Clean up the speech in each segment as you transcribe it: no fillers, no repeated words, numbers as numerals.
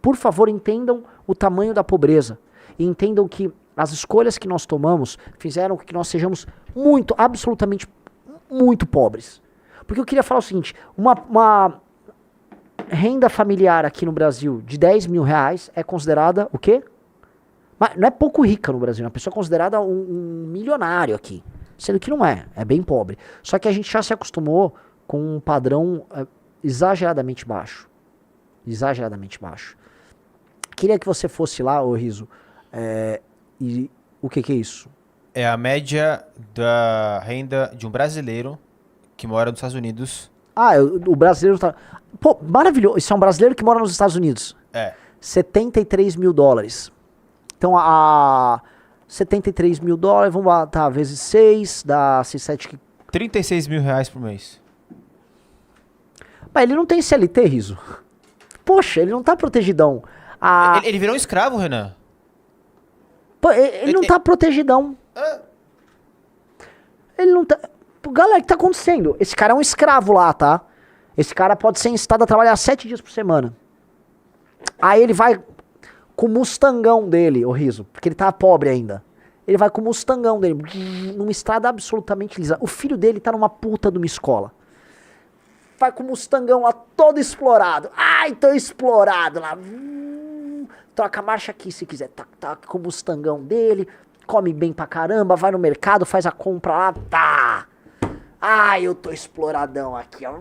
Por favor, entendam o tamanho da pobreza. E entendam que as escolhas que nós tomamos fizeram com que nós sejamos muito, absolutamente muito pobres. Porque eu queria falar o seguinte, uma renda familiar aqui no Brasil de 10 mil reais é considerada o quê? Mas não é pouco rica no Brasil, é uma pessoa considerada um milionário aqui. Sendo que não é, é bem pobre. Só que a gente já se acostumou com um padrão exageradamente baixo. Exageradamente baixo. Queria que você fosse lá, ô Riso, e o que é isso? É a média da renda de um brasileiro que mora nos Estados Unidos. Ah, o brasileiro tá... Pô, maravilhoso. Isso é um brasileiro que mora nos Estados Unidos. É. 73 mil dólares. Então, 73 mil dólares, vamos lá, tá, vezes 6, dá 7... 36 mil reais por mês. Mas ele não tem CLT, Riso. Poxa, ele não tá protegidão. Ele virou um escravo, Renan. Pô, ele não tá protegidão. Ele não tá... Galera, o que tá acontecendo? Esse cara é um escravo lá, tá? Esse cara pode ser incitado a trabalhar 7 dias por semana. Aí ele vai com o mustangão dele, ô Riso, porque ele tá pobre ainda. Ele vai com o mustangão dele, numa estrada absolutamente lisa. O filho dele tá numa puta de uma escola. Vai com o mustangão lá todo explorado. Ai, tô explorado lá. Troca a marcha aqui se quiser. Tá com o mustangão dele, come bem pra caramba, vai no mercado, faz a compra lá, tá. Ai, eu tô exploradão aqui, ó.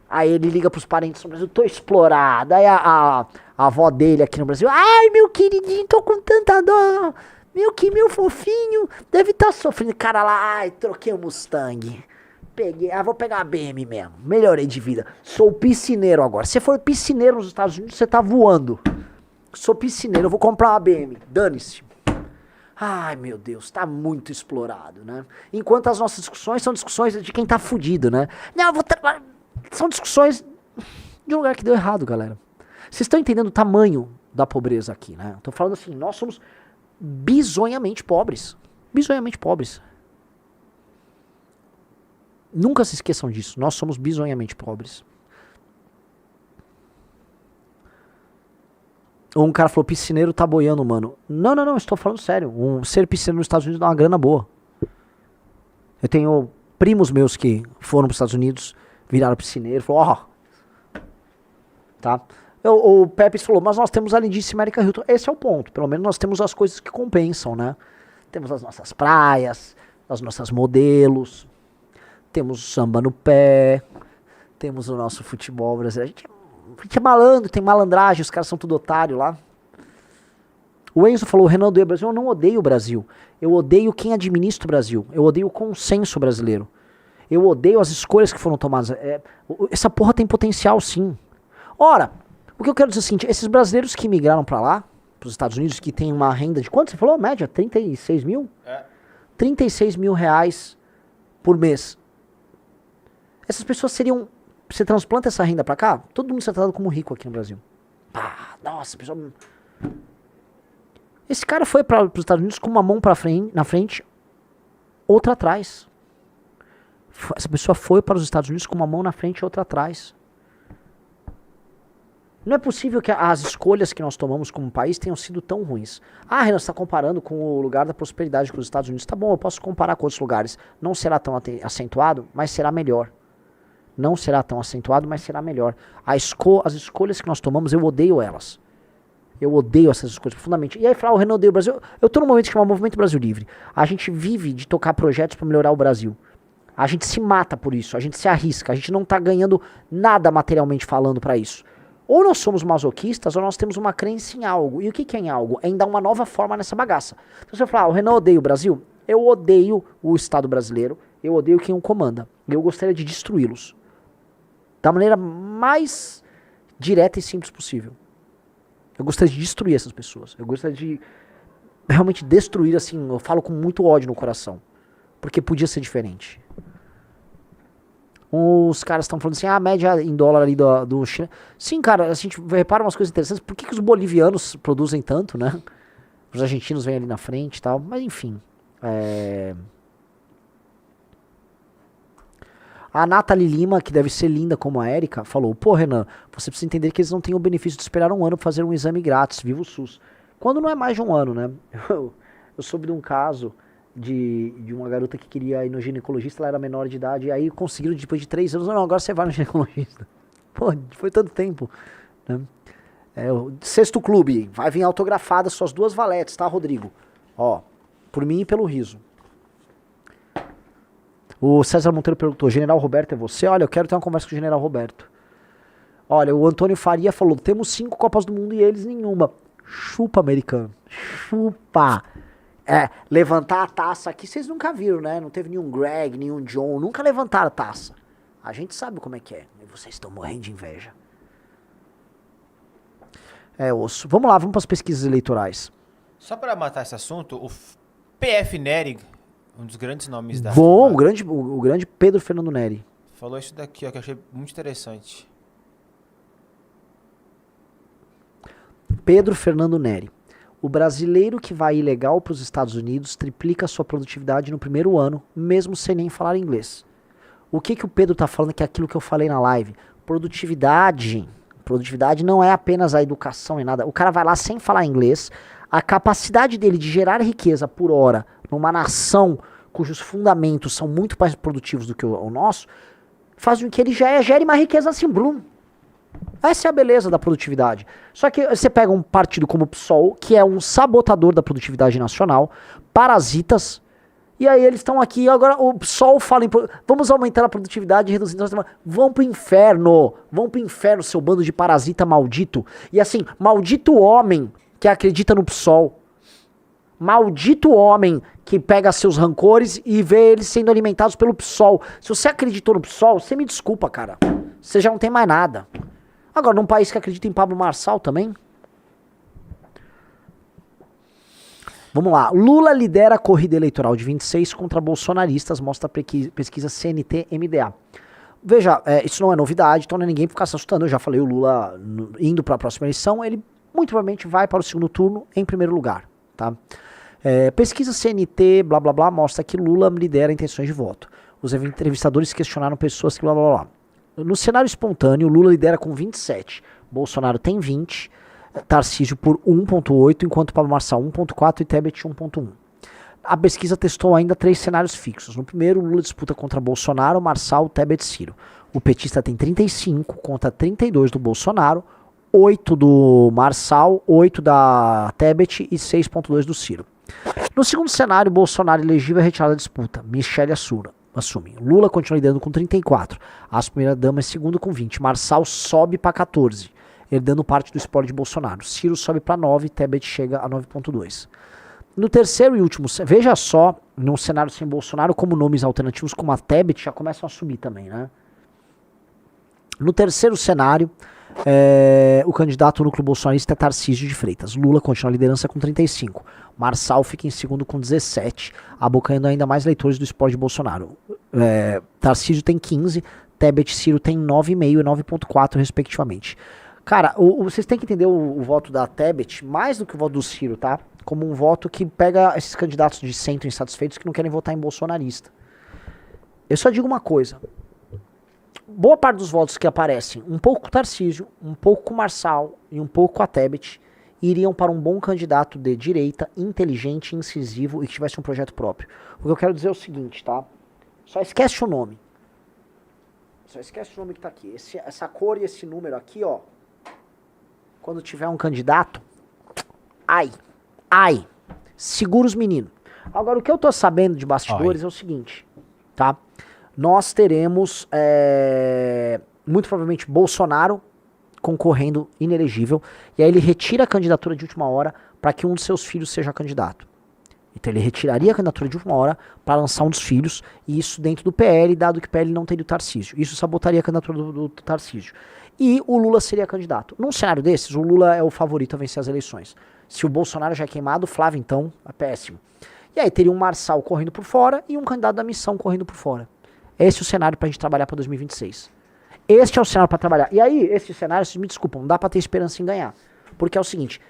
Aí ele liga pros parentes no Brasil, tô explorado. Aí a avó dele aqui no Brasil, ai, meu queridinho, tô com tanta dor. Meu fofinho, deve estar sofrendo. Cara lá, ai, troquei o Mustang. Peguei, vou pegar a BM mesmo. Melhorei de vida. Sou piscineiro agora. Se você for piscineiro nos Estados Unidos, você tá voando. Sou piscineiro, eu vou comprar uma BM. Dane-se. Ai, meu Deus, tá muito explorado, né? Enquanto as nossas discussões são discussões de quem tá fudido, né? Não, eu vou... São discussões de um lugar que deu errado, galera. Vocês estão entendendo o tamanho da pobreza aqui, né? Tô falando assim, nós somos bizonhamente pobres. Bizonhamente pobres. Nunca se esqueçam disso. Nós somos bizonhamente pobres. Um cara falou, piscineiro tá boiando, mano. Não, estou falando sério. Ser piscineiro nos Estados Unidos dá uma grana boa. Eu tenho primos meus que foram pros Estados Unidos, viraram piscineiro, falou, tá? O Pepe falou, mas nós temos a lindíssima Erika Hilton. Esse é o ponto. Pelo menos nós temos as coisas que compensam, né? Temos as nossas praias, as nossas modelos, temos o samba no pé, temos o nosso futebol brasileiro. A gente é malandro, tem malandragem, os caras são tudo otário lá. O Enzo falou, o Renan odeia o Brasil. Eu não odeio o Brasil. Eu odeio quem administra o Brasil. Eu odeio o consenso brasileiro. Eu odeio as escolhas que foram tomadas. Essa porra tem potencial, sim. Ora, o que eu quero dizer é o seguinte, esses brasileiros que migraram pra lá, pros Estados Unidos, que tem uma renda de quanto você falou? Média? 36 mil? 36 mil reais por mês. Essas pessoas seriam... Você transplanta essa renda pra cá, todo mundo é tratado como rico aqui no Brasil. Nossa, pessoal... Esse cara foi para os Estados Unidos com uma mão na frente, outra atrás. Essa pessoa foi para os Estados Unidos com uma mão na frente e outra atrás. Não é possível que as escolhas que nós tomamos como país tenham sido tão ruins. Renan, você está comparando com o lugar da prosperidade com os Estados Unidos. Tá bom, eu posso comparar com outros lugares. Não será tão acentuado, mas será melhor. Não será tão acentuado, mas será melhor. As escolhas que nós tomamos, eu odeio elas. Eu odeio essas escolhas profundamente. E aí falar, o Renan odeia o Brasil. Eu tô num momento que chama Movimento Brasil Livre. A gente vive de tocar projetos para melhorar o Brasil. A gente se mata por isso, a gente se arrisca, a gente não tá ganhando nada materialmente falando para isso. Ou nós somos masoquistas, ou nós temos uma crença em algo. E o que é em algo? É em dar uma nova forma nessa bagaça. Então você vai falar, o Renan odeia o Brasil? Eu odeio o Estado brasileiro, eu odeio quem o comanda. Eu gostaria de destruí-los. Da maneira mais direta e simples possível. Eu gostaria de destruir essas pessoas. Eu gostaria de realmente destruir, assim, eu falo com muito ódio no coração. Porque podia ser diferente. Os caras estão falando assim, a média em dólar ali do China. Sim, cara, a gente repara umas coisas interessantes. Por que os bolivianos produzem tanto, né? Os argentinos vêm ali na frente e tal. Mas enfim. A Nathalie Lima, que deve ser linda como a Érica, falou, pô, Renan, você precisa entender que eles não têm o benefício de esperar um ano pra fazer um exame grátis, viva o SUS. Quando não é mais de um ano, né? Eu soube de um caso de uma garota que queria ir no ginecologista, ela era menor de idade, e aí conseguiram depois de 3 anos, não, agora você vai no ginecologista. Pô, foi tanto tempo, né? O Sexto Clube, vai vir autografada suas 2 valetes, tá, Rodrigo? Ó, por mim e pelo riso. O César Monteiro perguntou, General Roberto é você? Olha, eu quero ter uma conversa com o General Roberto. Olha, o Antônio Faria falou, temos 5 Copas do Mundo e eles nenhuma. Chupa, americano. Chupa. Levantar a taça aqui, vocês nunca viram, né? Não teve nenhum Greg, nenhum John, nunca levantaram a taça. A gente sabe como é que é. E vocês estão morrendo de inveja. Osso. Vamos lá, vamos para as pesquisas eleitorais. Só para matar esse assunto, o PF Nery, um dos grandes nomes da... Bom, o grande Pedro Fernando Nery. Falou isso daqui, ó, que eu achei muito interessante. Pedro Fernando Nery. O brasileiro que vai ilegal para os Estados Unidos triplica sua produtividade no primeiro ano, mesmo sem nem falar inglês. O que o Pedro tá falando, que é aquilo que eu falei na live. Produtividade não é apenas a educação e nada. O cara vai lá sem falar inglês. A capacidade dele de gerar riqueza por hora numa nação cujos fundamentos são muito mais produtivos do que o nosso, faz com que ele gere mais riqueza assim, blum. Essa é a beleza da produtividade. Só que você pega um partido como o PSOL, que é um sabotador da produtividade nacional, parasitas, e aí eles estão aqui, agora o PSOL fala vamos aumentar a produtividade e reduzir... Vão pro inferno, seu bando de parasita maldito. E assim, maldito homem que acredita no PSOL. Maldito homem que pega seus rancores e vê eles sendo alimentados pelo PSOL. Se você acreditou no PSOL, você me desculpa, cara. Você já não tem mais nada. Agora, num país que acredita em Pablo Marçal também... Vamos lá. Lula lidera a corrida eleitoral de 26 contra bolsonaristas, mostra a pesquisa CNT-MDA. Veja, isso não é novidade, então não é ninguém ficar se assustando. Eu já falei, o Lula indo para a próxima eleição, ele muito provavelmente vai para o segundo turno em primeiro lugar. Tá? Pesquisa CNT, blá blá blá, mostra que Lula lidera intenções de voto. Os entrevistadores questionaram pessoas que blá blá blá. No cenário espontâneo, Lula lidera com 27, Bolsonaro tem 20, Tarcísio por 1.8, enquanto Pablo Marçal 1.4 e Tebet 1.1. A pesquisa testou ainda 3 cenários fixos. No primeiro, Lula disputa contra Bolsonaro, Marçal, Tebet e Ciro. O petista tem 35 contra 32 do Bolsonaro, 8 do Marçal, 8 da Tebet e 6.2 do Ciro. No segundo cenário, Bolsonaro elegível é retirado da disputa. Michele assume. Lula continua liderando com 34. As primeira-dama é segundo com 20. Marçal sobe para 14. Herdando parte do espólio de Bolsonaro. Ciro sobe para 9, Tebet chega a 9.2. No terceiro e último, veja só, num cenário sem Bolsonaro, como nomes alternativos como a Tebet já começam a subir também, né? No terceiro cenário, o candidato ao núcleo bolsonarista é Tarcísio de Freitas. Lula continua a liderança com 35. Marçal fica em segundo com 17, abocanhando ainda mais eleitores do espólio de Bolsonaro. Tarcísio tem 15, Tebet e Ciro tem 9,5 e 9.4, respectivamente. Cara, vocês têm que entender o voto da Tebet mais do que o voto do Ciro, tá? Como um voto que pega esses candidatos de centro insatisfeitos que não querem votar em bolsonarista. Eu só digo uma coisa. Boa parte dos votos que aparecem, um pouco com o Tarcísio, um pouco com o Marçal e um pouco com a Tebet, iriam para um bom candidato de direita, inteligente, incisivo e que tivesse um projeto próprio. O que eu quero dizer é o seguinte, tá? Só esquece o nome. Só esquece o nome que tá aqui. Essa cor e esse número aqui, ó. Quando tiver um candidato, ai, segura os meninos. Agora, o que eu tô sabendo de bastidores é o seguinte, tá? Nós teremos, muito provavelmente, Bolsonaro concorrendo inelegível, e aí ele retira a candidatura de última hora para que um dos seus filhos seja candidato. Então ele retiraria a candidatura de última hora para lançar um dos filhos, e isso dentro do PL, dado que o PL não teria o Tarcísio. Isso sabotaria a candidatura do Tarcísio. E o Lula seria candidato. Num cenário desses, o Lula é o favorito a vencer as eleições. Se o Bolsonaro já é queimado, o Flávio, então, é péssimo. E aí teria um Marçal correndo por fora e um candidato da missão correndo por fora. Esse é o cenário pra gente trabalhar pra 2026. Este é o cenário pra trabalhar. E aí, esse cenário, vocês me desculpam, não dá pra ter esperança em ganhar. Porque é o seguinte,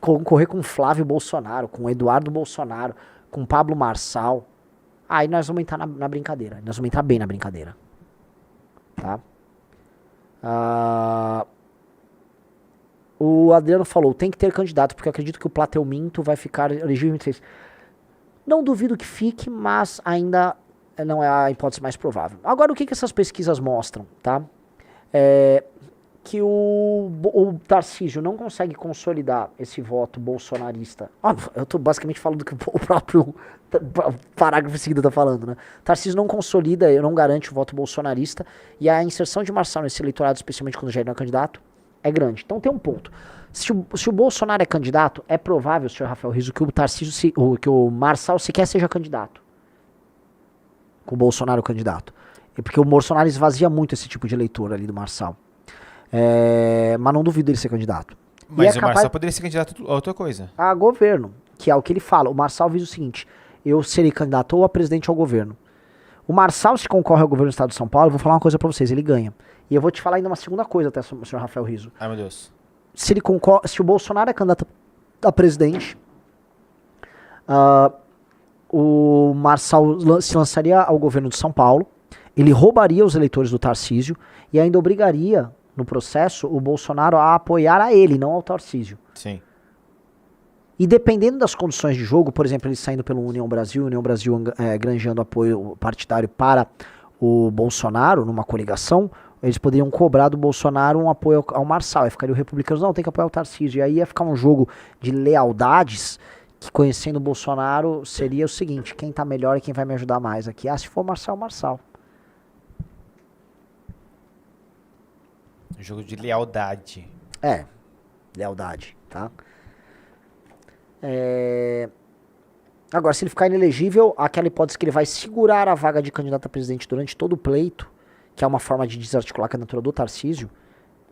concorrer com Flávio Bolsonaro, com Eduardo Bolsonaro, com Pablo Marçal, aí nós vamos entrar na brincadeira. Nós vamos entrar bem na brincadeira. tá? O Adriano falou, tem que ter candidato, porque eu acredito que o Plateuminto vai ficar elegível em 26. Não duvido que fique, mas ainda não é a hipótese mais provável. Agora, o que essas pesquisas mostram, tá? Que o Tarcísio não consegue consolidar esse voto bolsonarista. Eu tô basicamente falando do que o próprio parágrafo seguinte tá falando, né? Tarcísio não consolida, não garante o voto bolsonarista, e a inserção de Marçal nesse eleitorado, especialmente quando já não é candidato, é grande. Então tem um ponto. Se o Bolsonaro é candidato, é provável, senhor Rafael Rizzo, que o Tarcísio, que o Marçal sequer seja candidato. Com o Bolsonaro candidato. Porque o Bolsonaro esvazia muito esse tipo de eleitor ali do Marçal. Mas não duvido ele ser candidato. Mas o Marçal poderia ser candidato a outra coisa. A governo, que é o que ele fala. O Marçal visa o seguinte, eu serei candidato ou a presidente ou ao governo. O Marçal, se concorre ao governo do estado de São Paulo, eu vou falar uma coisa pra vocês, ele ganha. E eu vou te falar ainda uma segunda coisa até, senhor Rafael Rizzo. Ai, meu Deus. Se o Bolsonaro é candidato a presidente, o Marçal se lançaria ao governo de São Paulo, ele roubaria os eleitores do Tarcísio e ainda obrigaria, no processo, o Bolsonaro a apoiar a ele, não ao Tarcísio. Sim. E dependendo das condições de jogo, por exemplo, ele saindo pelo União Brasil granjeando apoio partidário para o Bolsonaro, numa coligação, eles poderiam cobrar do Bolsonaro um apoio ao Marçal. Aí ficariam republicanos, não, tem que apoiar o Tarcísio. E aí ia ficar um jogo de lealdades que, conhecendo o Bolsonaro, seria o seguinte, quem tá melhor e quem vai me ajudar mais aqui? Se for Marçal, Marçal. Jogo de lealdade. Lealdade, tá? Agora, se ele ficar inelegível, aquela hipótese que ele vai segurar a vaga de candidato a presidente durante todo o pleito, que é uma forma de desarticular a candidatura do Tarcísio,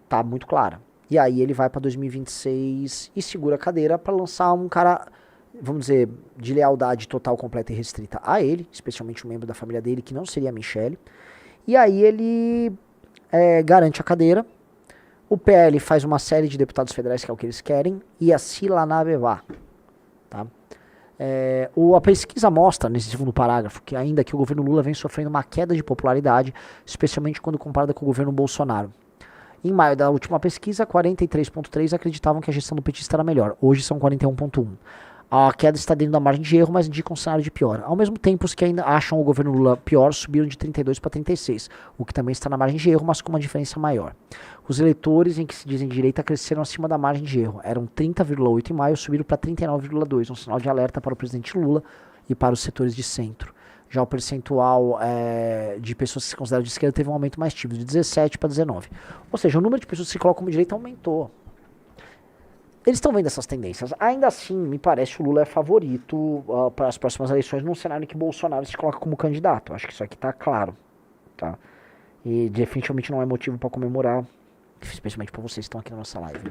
tá muito clara. E aí ele vai pra 2026 e segura a cadeira pra lançar um cara, vamos dizer, de lealdade total, completa e restrita a ele, especialmente um membro da família dele, que não seria a Michelle. E aí ele garante a cadeira. O PL faz uma série de deputados federais, que é o que eles querem, e a Silanabevá. Tá? A pesquisa mostra, nesse segundo parágrafo, que ainda que o governo Lula vem sofrendo uma queda de popularidade, especialmente quando comparada com o governo Bolsonaro. Em maio da última pesquisa, 43,3% acreditavam que a gestão do petista era melhor. Hoje são 41,1%. A queda está dentro da margem de erro, mas indica um cenário de pior. Ao mesmo tempo, os que ainda acham o governo Lula pior subiram de 32 para 36, o que também está na margem de erro, mas com uma diferença maior. Os eleitores em que se dizem de direita cresceram acima da margem de erro. Eram 30,8 em maio, subiram para 39,2, um sinal de alerta para o presidente Lula e para os setores de centro. Já o percentual de pessoas que se consideram de esquerda teve um aumento mais tímido, de 17 para 19. Ou seja, o número de pessoas que se colocam como direita aumentou. Eles estão vendo essas tendências. Ainda assim, me parece que o Lula é favorito para as próximas eleições, num cenário em que Bolsonaro se coloca como candidato. Acho que isso aqui está claro. Tá? E definitivamente não é motivo para comemorar, especialmente para vocês que estão aqui na nossa live, né?